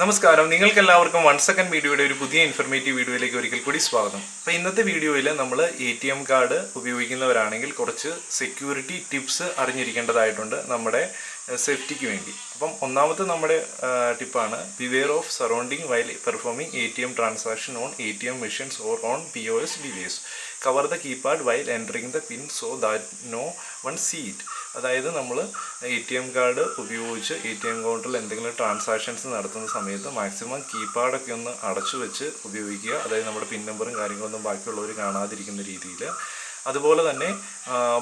നമസ്കാരം, നിങ്ങൾക്കെല്ലാവർക്കും 1 സെക്കൻഡ് വീഡിയോയുടെ ഒരു പുതിയ ഇൻഫർമേറ്റീവ് വീഡിയോയിലേക്ക് ഒരിക്കൽ കൂടി സ്വാഗതം. അപ്പോൾ ഇന്നത്തെ വീഡിയോയിൽ നമ്മൾ ATM കാർഡ് ഉപയോഗിക്കുന്നവരാണെങ്കിൽ കുറച്ച് സെക്യൂരിറ്റി ടിപ്സ് അറിഞ്ഞിരിക്കേണ്ടതായിട്ടുണ്ട് നമ്മുടെ സേഫ്റ്റിക്ക് വേണ്ടി. അപ്പം ഒന്നാമത്തെ നമ്മുടെ ടിപ്പാണ് beware of surrounding while performing ATM transaction on ATM machines or on POS device. Cover the keypad while entering the pin so that no one see it. അതായത് നമ്മൾ ATM കാർഡ് ഉപയോഗിച്ച് ATM കൗണ്ടറിൽ എന്തെങ്കിലും ട്രാൻസാക്ഷൻസ് നടത്തുന്ന സമയത്ത് maximum കീപാഡൊക്കെ ഒന്ന് അടച്ചു വെച്ച് ഉപയോഗിക്കുക. അതായത് നമ്മുടെ പിൻ നമ്പറും കാര്യങ്ങളൊന്നും ബാക്കിയുള്ളവർ കാണാതിരിക്കുന്ന രീതിയിൽ. അതുപോലെ തന്നെ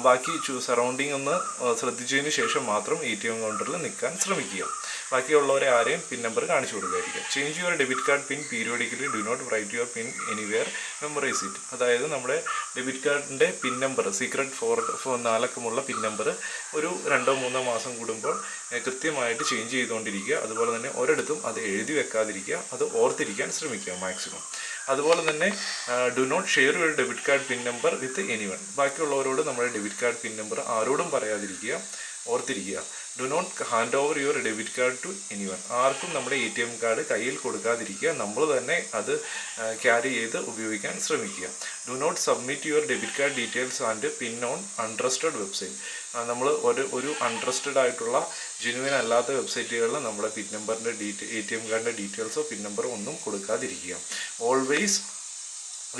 ബാക്കി സറൗണ്ടിങ് ഒന്ന് ശ്രദ്ധിച്ചതിന് ശേഷം മാത്രം ATM കൗണ്ടറിൽ നിൽക്കാൻ ശ്രമിക്കുക. ബാക്കിയുള്ളവരെ ആരെയും പിൻ നമ്പർ കാണിച്ചു കൊടുക്കാതിരിക്കുക. Change your debit card pin periodically, do not write your pin anywhere, memorise it. അതായത് നമ്മുടെ ഡെബിറ്റ് കാർഡിൻ്റെ പിൻ നമ്പർ, സീക്രട്ട് 4 അക്കമുള്ള പിൻ നമ്പർ ഒരു 2-3 മാസം കൂടുമ്പോൾ കൃത്യമായിട്ട് ചേഞ്ച് ചെയ്തുകൊണ്ടിരിക്കുക. അതുപോലെ തന്നെ ഒരിടത്തും അത് എഴുതി വെക്കാതിരിക്കുക, അത് ഓർത്തിരിക്കാൻ ശ്രമിക്കുക മാക്സിമം. അതുപോലെ തന്നെ do not share your debit card pin number with anyone. ബാക്കിയുള്ളവരോട് നമ്മുടെ ഡെബിറ്റ് കാർഡ് പിൻ നമ്പർ ആരോടും പറയാതിരിക്കുക, ഓർത്തിരിക്കുക. Do not hand over your debit card to anyone. ആർക്കും നമ്മുടെ ATM കാർഡ് കയ്യിൽ കൊടുക്കാതിരിക്കുക, നമ്മൾ തന്നെ അത് ക്യാരി ചെയ്ത് ഉപയോഗിക്കാൻ ശ്രമിക്കുക. Do not submit your debit card details and pin on untrusted website. നമ്മൾ ഒരു അൺട്രസ്റ്റഡ് ആയിട്ടുള്ള ജെന്യുവൻ അല്ലാത്ത വെബ്സൈറ്റുകളിൽ നമ്മുടെ പിൻ നമ്പറിൻ്റെ ATM കാർഡിൻ്റെ ഡീറ്റെയിൽസോ പിൻ നമ്പറോ ഒന്നും കൊടുക്കാതിരിക്കുക. Always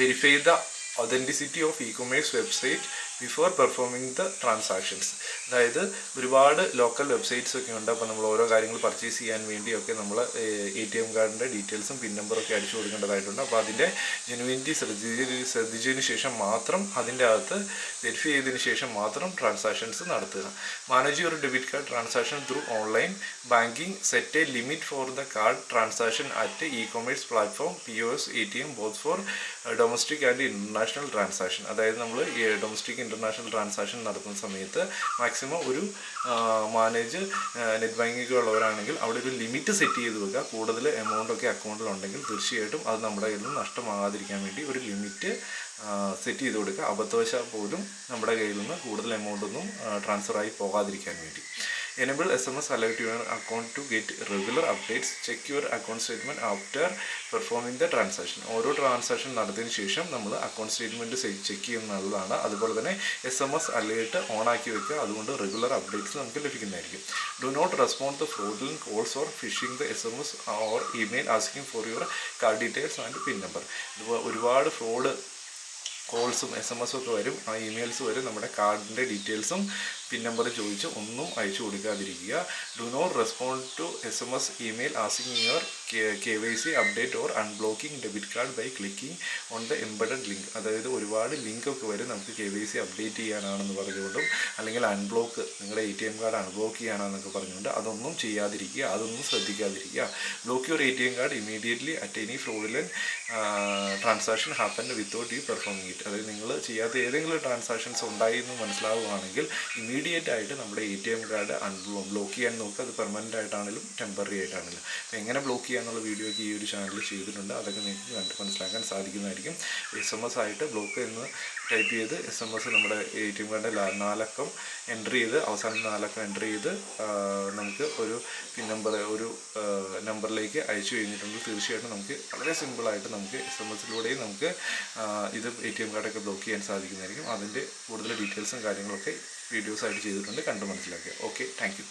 verify the authenticity of e-commerce website before performing the transactions. അതായത് ഒരുപാട് ലോക്കൽ വെബ്സൈറ്റ്സ് ഒക്കെ ഉണ്ട്. അപ്പോൾ നമ്മൾ ഓരോ കാര്യങ്ങൾ പർച്ചേസ് ചെയ്യാൻ വേണ്ടിയൊക്കെ നമ്മൾ ATM കാർഡിൻ്റെ ഡീറ്റെയിൽസും പിൻ നമ്പറൊക്കെ അടിച്ചു കൊടുക്കേണ്ടതായിട്ടുണ്ട്. അപ്പോൾ അതിൻ്റെ ജെനുവിനിറ്റി ശ്രദ്ധിച്ചതിന് ശേഷം മാത്രം, അതിൻ്റെ അകത്ത് വെരിഫൈ ചെയ്തതിന് ശേഷം മാത്രം ട്രാൻസാക്ഷൻസ് നടത്തുക. Manage your debit card transaction through online banking. Set A limit for the card transaction at e-commerce platform POS ATM both for domestic and international transaction. അതായത് നമ്മൾ ഡൊമസ്റ്റിക് ഇൻ്റർനാഷണൽ ട്രാൻസാക്ഷൻ നടത്തുന്ന സമയത്ത് maximum ഒരു manage net banking ഉള്ളവരാണെങ്കിൽ അവിടെ ഒരു limit set ചെയ്ത് വെക്കുക. കൂടുതൽ എമൗണ്ടൊക്കെ അക്കൗണ്ടിലുണ്ടെങ്കിൽ തീർച്ചയായിട്ടും അത് നമ്മുടെ കയ്യിൽ നിന്ന് നഷ്ടമാകാതിരിക്കാൻ വേണ്ടി ഒരു ലിമിറ്റ് സെറ്റ് ചെയ്ത് കൊടുക്കുക. അബദ്ധവശാൽ പോലും നമ്മുടെ കയ്യിൽ നിന്ന് കൂടുതൽ എമൗണ്ടൊന്നും ട്രാൻസ്ഫർ ആയി പോകാതിരിക്കാൻ വേണ്ടി. Enable SMS alert your account to get regular updates. Check your account statement after performing the transaction. ഓരോ ട്രാൻസാക്ഷൻ നടത്തിയതിന് ശേഷം നമ്മൾ അക്കൗണ്ട് സ്റ്റേറ്റ്മെൻറ്റ് ചെക്ക് ചെയ്യുന്നതാണ്. അതുപോലെ തന്നെ SMS അലേർട്ട് ഓൺ ആക്കി വെക്കുക. അതുകൊണ്ട് റെഗുലർ അപ്ഡേറ്റ്സ് നമുക്ക് ലഭിക്കുന്നതായിരിക്കും. Do not respond the fraudulent calls or phishing the SMS or email asking for your card details and pin number. ഒരുപാട് ഫ്രോഡ് കോൾസും SMS ഒക്കെ വരും, ആ ഇമെയിൽസ് വരും. നമ്മുടെ കാർഡിൻ്റെ ഡീറ്റെയിൽസും പിൻ നമ്പർ ചോദിച്ച് ഒന്നും അയച്ചു കൊടുക്കാതിരിക്കുക. Do not respond to SMS email asking your KYC update or unblocking debit card by clicking on the embedded link. അതായത് ഒരുപാട് ലിങ്കൊക്കെ വരും നമുക്ക് KYC അപ്ഡേറ്റ് ചെയ്യാനാണെന്ന് പറഞ്ഞുകൊണ്ടും അല്ലെങ്കിൽ അൺബ്ലോക്ക്, നിങ്ങളുടെ ATM കാർഡ് അൺബ്ലോക്ക് ചെയ്യാനാണെന്നൊക്കെ പറഞ്ഞുകൊണ്ട് അതൊന്നും ചെയ്യാതിരിക്കുക, അതൊന്നും ശ്രദ്ധിക്കാതിരിക്കുക. Block your ATM card immediately at any fraudulent transaction happen without you performing it. അതായത് നിങ്ങൾ ചെയ്യാത്ത ഏതെങ്കിലും ട്രാൻസാക്ഷൻസ് ഉണ്ടായി എന്ന് മനസ്സിലാവുകയാണെങ്കിൽ ഇമീഡിയറ്റ് ആയിട്ട് നമ്മുടെ ATM കാർഡ് ബ്ലോക്ക് ചെയ്യാൻ നോക്കുക. അത് പെർമനൻ്റ് ആയിട്ടാണെങ്കിലും ടെമ്പററി ആയിട്ടാണെങ്കിലും. അപ്പോൾ എങ്ങനെ ബ്ലോക്ക് ചെയ്യാന്നുള്ള വീഡിയോ ഒക്കെ ഈ ഒരു ചാനലിൽ ചെയ്തിട്ടുണ്ട്. അതൊക്കെ നിങ്ങൾക്ക് കണ്ട് മനസ്സിലാക്കാൻ സാധിക്കുന്നതായിരിക്കും. SMS ആയിട്ട് ബ്ലോക്ക് എന്ന് ടൈപ്പ് ചെയ്ത് SMS നമ്മുടെ ATM കാർഡിൻ്റെ 4 അക്കം എൻ്റർ ചെയ്ത് അവസാനം 4 അക്കം എൻ്റർ ചെയ്ത് നമുക്ക് ഒരു പിൻ നമ്പർ ഒരു നമ്പറിലേക്ക് അയച്ചു കഴിഞ്ഞിട്ടുണ്ടെങ്കിൽ തീർച്ചയായിട്ടും നമുക്ക് വളരെ സിമ്പിളായിട്ട് നമുക്ക് SMS-ലൂടെയും നമുക്ക് ഇത് ATM കാർഡൊക്കെ ബ്ലോക്ക് ചെയ്യാൻ സാധിക്കുന്നതായിരിക്കും. അതിൻ്റെ കൂടുതൽ ഡീറ്റെയിൽസും കാര്യങ്ങളൊക്കെ വീഡിയോസായിട്ട് ചെയ്തിട്ടുണ്ട്, കണ്ട് മനസ്സിലാക്കുക. Okay, thank you.